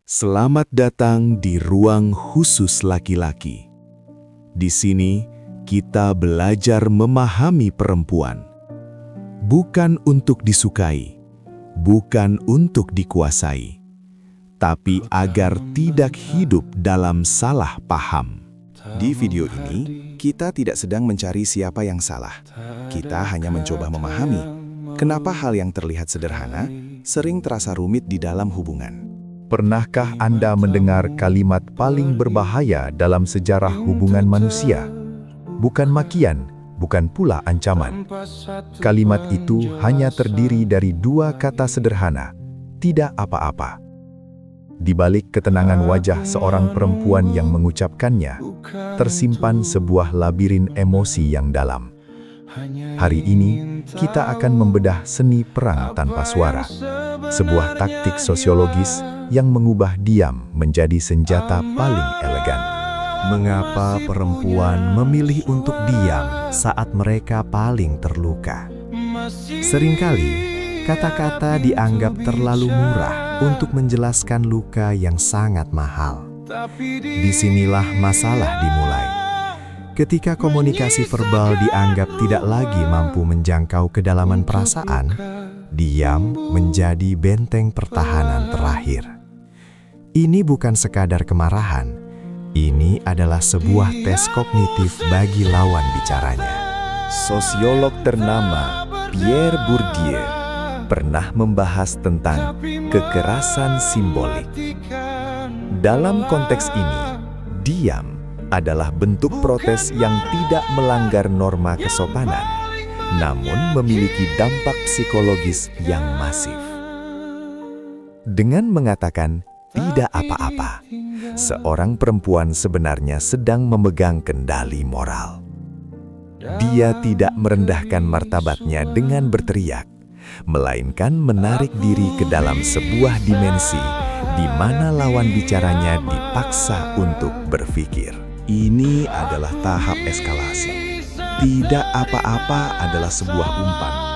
Selamat datang di ruang khusus laki-laki. Di sini, kita belajar memahami perempuan. Bukan untuk disukai, bukan untuk dikuasai, tapi agar tidak hidup dalam salah paham. Di video ini, kita tidak sedang mencari siapa yang salah. Kita hanya mencoba memahami kenapa hal yang terlihat sederhana sering terasa rumit di dalam hubungan. Pernahkah Anda mendengar kalimat paling berbahaya dalam sejarah hubungan manusia? Bukan makian, bukan pula ancaman. Kalimat itu hanya terdiri dari dua kata sederhana, tidak apa-apa. Di balik ketenangan wajah seorang perempuan yang mengucapkannya, tersimpan sebuah labirin emosi yang dalam. Hari ini, kita akan membedah seni perang tanpa suara, sebuah taktik sosiologis yang mengubah diam menjadi senjata paling elegan. Mengapa perempuan memilih untuk diam saat mereka paling terluka? Seringkali, kata-kata dianggap terlalu murah untuk menjelaskan luka yang sangat mahal. Disinilah masalah dimulai. Ketika komunikasi verbal dianggap tidak lagi mampu menjangkau kedalaman perasaan, diam menjadi benteng pertahanan terakhir. Ini bukan sekadar kemarahan, ini adalah sebuah tes kognitif bagi lawan bicaranya. Sosiolog ternama Pierre Bourdieu pernah membahas tentang kekerasan simbolik. Dalam konteks ini, diam adalah bentuk protes yang tidak melanggar norma kesopanan, namun memiliki dampak psikologis yang masif. Dengan mengatakan tidak apa-apa, seorang perempuan sebenarnya sedang memegang kendali moral. Dia tidak merendahkan martabatnya dengan berteriak, melainkan menarik diri ke dalam sebuah dimensi di mana lawan bicaranya dipaksa untuk berpikir. Ini adalah tahap eskalasi. Tidak apa-apa adalah sebuah umpan.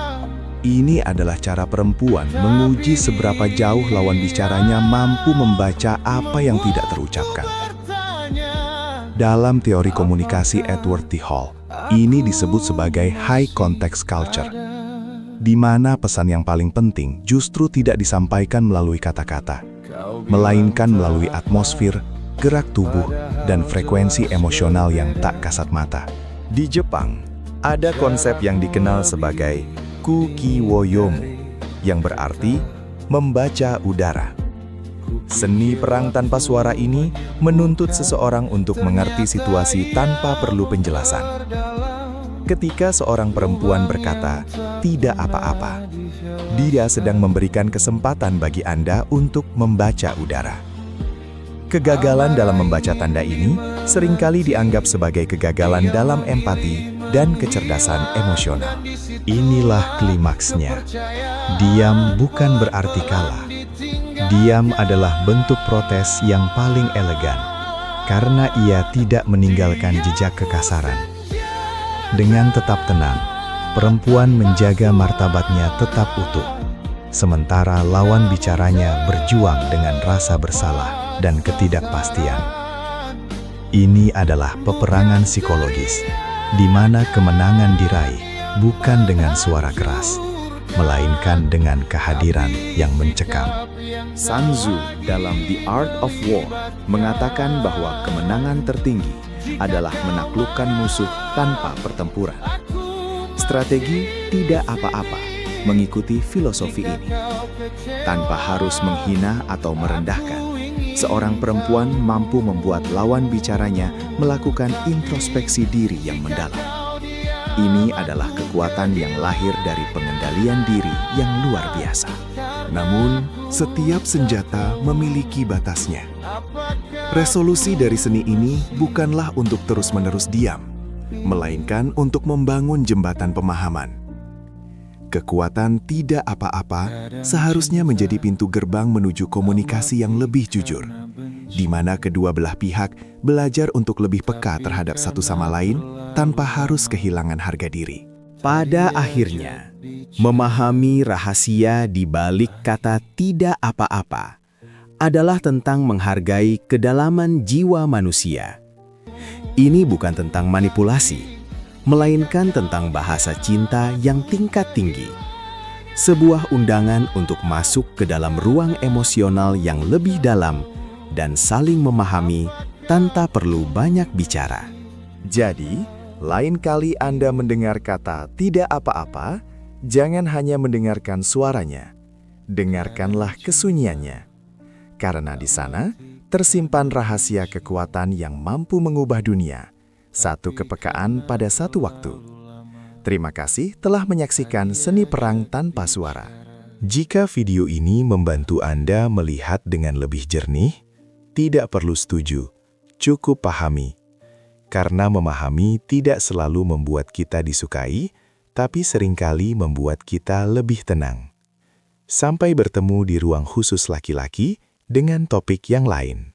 Ini adalah cara perempuan menguji seberapa jauh lawan bicaranya mampu membaca apa yang tidak terucapkan. Dalam teori komunikasi Edward T. Hall, ini disebut sebagai high context culture, di mana pesan yang paling penting justru tidak disampaikan melalui kata-kata, melainkan melalui atmosfer, gerak tubuh, dan frekuensi emosional yang tak kasat mata. Di Jepang, ada konsep yang dikenal sebagai Kuki-wo-yomu, yang berarti membaca udara. Seni perang tanpa suara ini menuntut seseorang untuk mengerti situasi tanpa perlu penjelasan. Ketika seorang perempuan berkata, "Tidak apa-apa," dia sedang memberikan kesempatan bagi Anda untuk membaca udara. Kegagalan dalam membaca tanda ini seringkali dianggap sebagai kegagalan dalam empati dan kecerdasan emosional. Inilah klimaksnya. Diam bukan berarti kalah. Diam adalah bentuk protes yang paling elegan, karena ia tidak meninggalkan jejak kekasaran. Dengan tetap tenang, perempuan menjaga martabatnya tetap utuh, sementara lawan bicaranya berjuang dengan rasa bersalah dan ketidakpastian. Ini adalah peperangan psikologis, di mana kemenangan diraih bukan dengan suara keras, melainkan dengan kehadiran yang mencekam. Sun Tzu dalam The Art of War mengatakan bahwa kemenangan tertinggi adalah menaklukkan musuh tanpa pertempuran. Strategi tidak apa-apa mengikuti filosofi ini. Tanpa harus menghina atau merendahkan, seorang perempuan mampu membuat lawan bicaranya melakukan introspeksi diri yang mendalam. Ini adalah kekuatan yang lahir dari pengendalian diri yang luar biasa. Namun, setiap senjata memiliki batasnya. Resolusi dari seni ini bukanlah untuk terus-menerus diam, melainkan untuk membangun jembatan pemahaman. Kekuatan tidak apa-apa seharusnya menjadi pintu gerbang menuju komunikasi yang lebih jujur, di mana kedua belah pihak belajar untuk lebih peka terhadap satu sama lain tanpa harus kehilangan harga diri. Pada akhirnya, memahami rahasia di balik kata tidak apa-apa adalah tentang menghargai kedalaman jiwa manusia. Ini bukan tentang manipulasi, melainkan tentang bahasa cinta yang tingkat tinggi. Sebuah undangan untuk masuk ke dalam ruang emosional yang lebih dalam dan saling memahami tanpa perlu banyak bicara. Jadi, lain kali Anda mendengar kata "tidak apa-apa", jangan hanya mendengarkan suaranya. Dengarkanlah kesunyiannya. Karena di sana tersimpan rahasia kekuatan yang mampu mengubah dunia. Satu kepekaan pada satu waktu. Terima kasih telah menyaksikan Seni Perang Tanpa Suara. Jika video ini membantu Anda melihat dengan lebih jernih, tidak perlu setuju, cukup pahami. Karena memahami tidak selalu membuat kita disukai, tapi seringkali membuat kita lebih tenang. Sampai bertemu di ruang khusus laki-laki dengan topik yang lain.